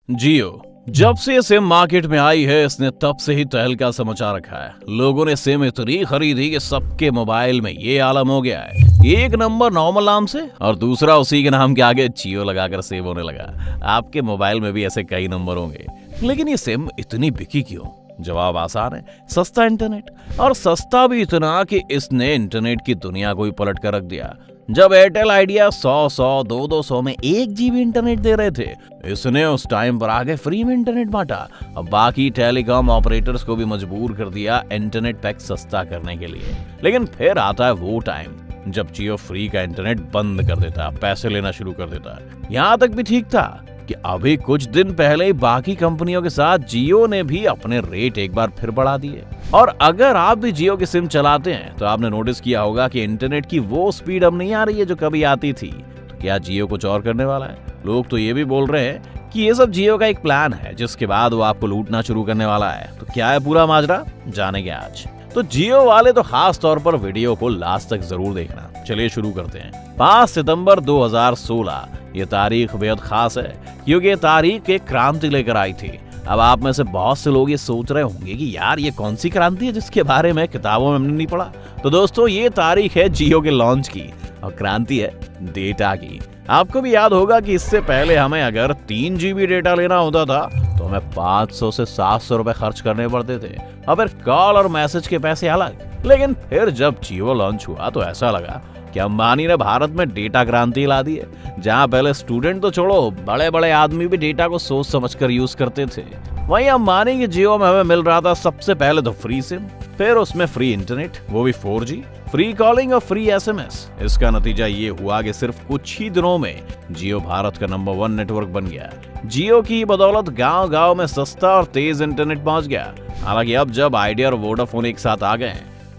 जियो जब से ये सिम मार्केट में आई है इसने तब से ही तहलका मचा रखा है। लोगों ने सिम इतनी खरीदी कि सबके मोबाइल में ये आलम हो गया है। एक नंबर नॉर्मल नाम से और दूसरा उसी के नाम के आगे जियो लगाकर सेव होने लगा। आपके मोबाइल में भी ऐसे कई नंबर होंगे, लेकिन ये सिम इतनी बिकी क्यों? जवाब आसान है, सस्ता इंटरनेट। और सस्ता भी इतना कि इसने इंटरनेट की दुनिया को ही पलट कर रख दिया। जब एयरटेल आइडिया 100 200 में 1 GB इंटरनेट दे रहे थे, इसने उस टाइम पर आगे फ्री में इंटरनेट बांटा। अब बाकी टेलीकॉम ऑपरेटर्स को भी मजबूर कर दिया इंटरनेट पैक सस्ता करने के लिए। लेकिन फिर आता है वो टाइम जब जियो फ्री का इंटरनेट बंद कर देता, पैसे लेना शुरू कर देता। यहाँ तक भी ठीक था कि अभी कुछ दिन पहले बाकी कंपनियों के साथ जियो ने भी अपने रेट एक बार फिर बढ़ा दिए। और अगर आप भी जियो की सिम चलाते हैं तो आपने नोटिस किया होगा कि इंटरनेट की वो स्पीड अब नहीं आ रही है जो कभी आती थी। तो क्या जियो कुछ और करने वाला है? लोग तो ये भी बोल रहे हैं कि ये सब जियो का एक प्लान है जिसके बाद वो आपको लूटना शुरू करने वाला है। तो क्या है पूरा माजरा, जानेंगे आज। तो जियो वाले तो खास तौर पर वीडियो को लास्ट तक जरूर देखना। चलिए शुरू करते हैं। 5 सितंबर 2016 ये तारीख बेहद खास है क्योंकि ये तारीख एक क्रांति लेकर आई थी। अब आप में से बहुत से लोग ये सोच रहे होंगे कि यार ये कौन सी क्रांति है जिसके बारे में किताबों में हमने नहीं पढ़ा। तो दोस्तों ये तारीख है जियो के लॉन्च की और क्रांति है डेटा की। आपको भी याद होगा कि इससे पहले हमें अगर 3 GB डेटा लेना होता था तो हमें 500 से 700 रुपए खर्च करने पड़ते थे और फिर कॉल और मैसेज के पैसे अलग। लेकिन फिर जब जियो लॉन्च हुआ तो ऐसा लगा कि अंबानी ने भारत में डेटा क्रांति ला दी है। जहां पहले स्टूडेंट तो छोड़ो, बड़े बड़े आदमी भी डेटा को सोच समझकर यूज करते थे, वहीं अंबानी के जियो में हमें मिल रहा था सबसे पहले तो फ्री सिम, फिर उसमें फ्री इंटरनेट, वो भी 4G, फ्री कॉलिंग और फ्री SMS। इसका नतीजा ये हुआ कि सिर्फ कुछ ही दिनों में जियो भारत का नंबर 1 नेटवर्क बन गया। जियो की बदौलत गांव-गांव में सस्ता और तेज इंटरनेट पहुंच गया। हालांकि अब जब आइडिया और वोडाफोन एक साथ आ गए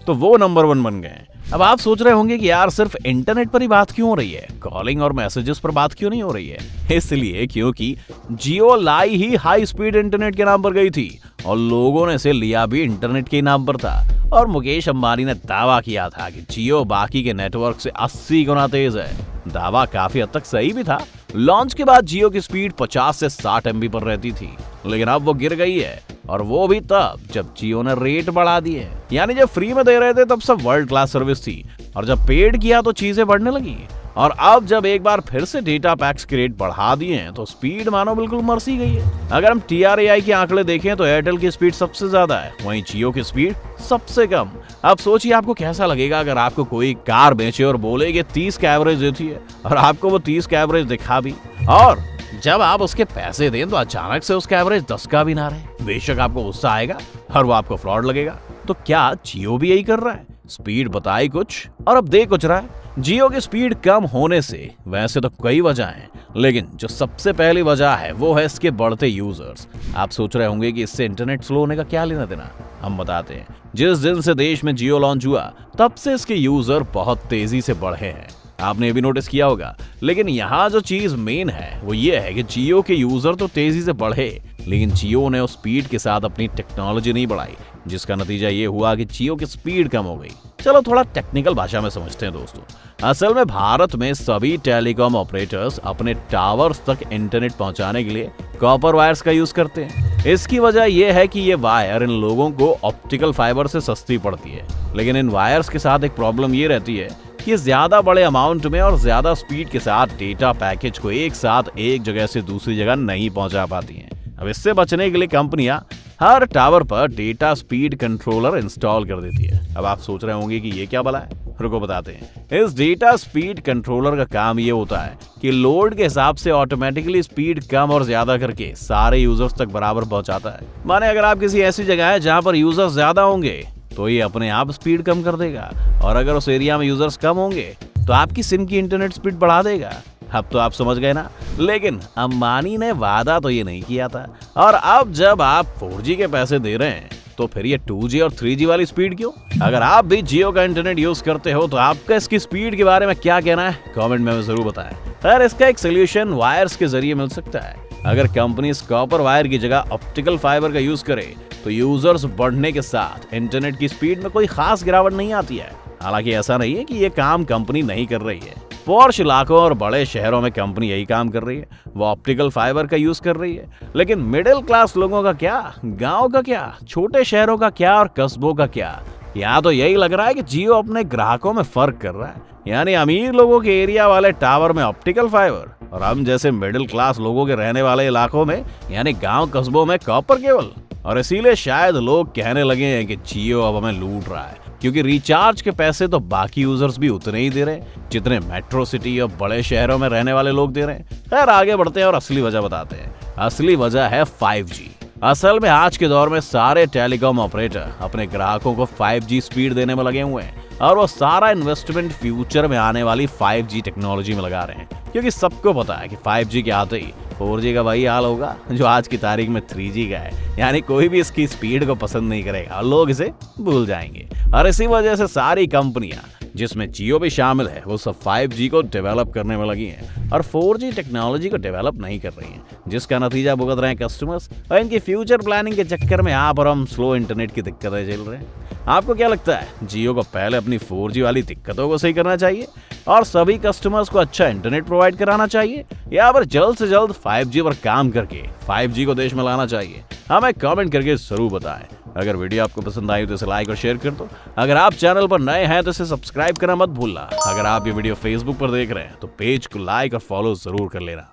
तो वो नंबर 1 बन गए। अब आप सोच रहे होंगे कि यार सिर्फ इंटरनेट पर ही बात क्यों हो रही है, कॉलिंग और मैसेजेस पर बात क्यों नहीं हो रही है? इसलिए क्योंकि जियो लाई ही हाई स्पीड इंटरनेट के नाम पर गई थी और लोगों ने इसे लिया भी इंटरनेट के नाम पर था। और मुकेश अंबानी ने दावा किया था कि जियो बाकी के नेटवर्क से 80 गुना तेज है। दावा काफी हद तक सही भी था। लॉन्च के बाद जियो की स्पीड 50 से 60 MB पर रहती थी, लेकिन अब वो गिर गई है और वो भी तब जब जियो ने रेट बढ़ा दिए। यानी जब फ्री में दे रहे थे तब सब वर्ल्ड क्लास सर्विस थी और जब पेड किया तो चीजें बढ़ने लगी। और अब जब एक बार फिर से डेटा पैक्स के रेट बढ़ा दिए हैं तो स्पीड मानो बिल्कुल मर सी गई है। अगर हम TRAI के आंकड़े देखें तो एयरटेल की स्पीड सबसे ज्यादा है, वहीं जियो की स्पीड सबसे कम। अब सोचिए आपको कैसा लगेगा अगर आपको कोई कार बेचे और बोले कि 30 का एवरेज देती है और आपको वो 30 का एवरेज दिखा भी, और जब आप उसके पैसे दें तो अचानक से उसका एवरेज 10 का भी ना रहे। बेशक आपको गुस्सा आएगा और वो आपको फ्रॉड लगेगा। तो क्या जियो भी यही कर रहा है? स्पीड बताई कुछ और अब दे कुछ रहा है। जियो की स्पीड कम होने से वैसे तो कई वजह हैं, लेकिन जो सबसे पहली वजह है वो है इसके बढ़ते यूजर्स। आप सोच रहे होंगे कि इससे इंटरनेट स्लो होने का क्या लेना देना। हम बताते हैं। जिस दिन से देश में जियो लॉन्च हुआ तब से इसके यूजर बहुत तेजी से बढ़े हैं। आपने ये भी नोटिस किया होगा। लेकिन यहाँ जो चीज मेन है वो ये है कि जियो के यूजर तो तेजी से बढ़े, लेकिन जियो ने उस स्पीड के साथ अपनी टेक्नोलॉजी नहीं बढ़ाई, जिसका नतीजा ये हुआ कि जियो की स्पीड कम हो गई। चलो थोड़ा टेक्निकल भाषा में समझते हैं दोस्तों। असल में भारत में सभी टेलीकॉम ऑपरेटर्स अपने टावर्स तक इंटरनेट पहुंचाने के लिए कॉपर वायर्स का यूज करते हैं। इसकी वजह यह है कि ये वायर इन लोगों को ऑप्टिकल फाइबर से सस्ती पड़ती है। लेकिन इन वायर्स के साथ एक प्रॉब्लम ये रहती है कि ज्यादा बड़े अमाउंट में और ज्यादा स्पीड के साथ डेटा पैकेज को एक साथ एक जगह से दूसरी जगह नहीं पहुंचा पाती हैं। अब इससे बचने के लिए कंपनियां हर टावर पर डेटा स्पीड कंट्रोलर इंस्टॉल कर देती है। अब आप सोच रहे होंगे कि ये क्या भला है, रुको बताते हैं। इस डेटा स्पीड कंट्रोलर का काम ये होता है कि लोड के हिसाब से ऑटोमेटिकली स्पीड कम और ज्यादा करके सारे यूजर्स तक बराबर पहुंचाता है। माने अगर आप किसी ऐसी जगह है जहां पर यूजर्स ज्यादा होंगे तो ये अपने आप स्पीड कम कर देगा, और अगर उस एरिया में यूजर्स कम होंगे तो आपकी सिम की इंटरनेट स्पीड बढ़ा देगा। अब तो आप समझ गए ना। लेकिन अंबानी ने वादा तो ये नहीं किया था। और अब जब आप 4G के पैसे दे रहे हैं तो फिर ये 2G और 3G वाली स्पीड क्यों? अगर आप भी जियो का इंटरनेट यूज करते हो तो आपका इसकी स्पीड के बारे में क्या कहना है, कमेंट में जरूर बताएं। खैर इसका एक सोल्यूशन वायर्स के जरिए मिल सकता है। अगर कंपनी कॉपर वायर की जगह ऑप्टिकल फाइबर का यूज करे तो यूजर्स बढ़ने के साथ इंटरनेट की स्पीड में कोई खास गिरावट नहीं आती है। हालांकि ऐसा नहीं है कि ये काम कंपनी नहीं कर रही है। पॉश इलाकों और बड़े शहरों में कंपनी यही काम कर रही है, वो ऑप्टिकल फाइबर का यूज कर रही है। लेकिन मिडिल क्लास लोगों का क्या, गांव का क्या, छोटे शहरों का क्या और कस्बों का क्या? यहाँ तो यही लग रहा है कि जियो अपने ग्राहकों में फर्क कर रहा है, यानी अमीर लोगों के एरिया वाले टावर में ऑप्टिकल फाइबर और हम जैसे मिडिल क्लास लोगों के रहने वाले इलाकों में यानी गांव कस्बों में कॉपर केबल। और इसीलिए शायद लोग कहने लगे हैं कि जियो अब हमें लूट रहा है, क्योंकि रिचार्ज के पैसे तो बाकी यूजर्स भी उतने ही दे रहे हैं जितने मेट्रो सिटी और बड़े शहरों में रहने वाले लोग दे रहे हैं। खैर आगे बढ़ते हैं और असली वजह बताते हैं। असली वजह है 5G। असल में आज के दौर में सारे टेलीकॉम ऑपरेटर अपने ग्राहकों को 5G स्पीड देने में लगे हुए हैं और वो सारा इन्वेस्टमेंट फ्यूचर में आने वाली 5G टेक्नोलॉजी में लगा रहे हैं, क्योंकि सबको पता है कि 5G के आते ही 4G का वही हाल होगा जो आज की तारीख में 3G का है, यानी कोई भी इसकी स्पीड को पसंद नहीं करेगा और लोग इसे भूल जाएंगे। और इसी वजह से सारी कंपनियां जिसमें जियो भी शामिल है वो सब 5G को डेवलप करने में लगी हैं और 4G टेक्नोलॉजी को डेवलप नहीं कर रही हैं, जिसका नतीजा भुगत रहे हैं कस्टमर्स और इनकी फ्यूचर प्लानिंग के चक्कर में यहाँ पर हम स्लो इंटरनेट की दिक्कतें झेल रहे हैं। आपको क्या लगता है, जियो को पहले अपनी 4G वाली दिक्कतों को सही करना चाहिए और सभी कस्टमर्स को अच्छा इंटरनेट प्रोवाइड कराना चाहिए, या फिर जल्द से जल्द 5G पर काम करके 5G को देश में लाना चाहिए? हमें कमेंट करके जरूर बताएं। अगर वीडियो आपको पसंद आई तो इसे लाइक और शेयर कर दो। अगर आप चैनल पर नए हैं तो इसे सब्सक्राइब करना मत भूलना। अगर आप ये वीडियो फेसबुक पर देख रहे हैं तो पेज को लाइक और फॉलो जरूर कर लेना।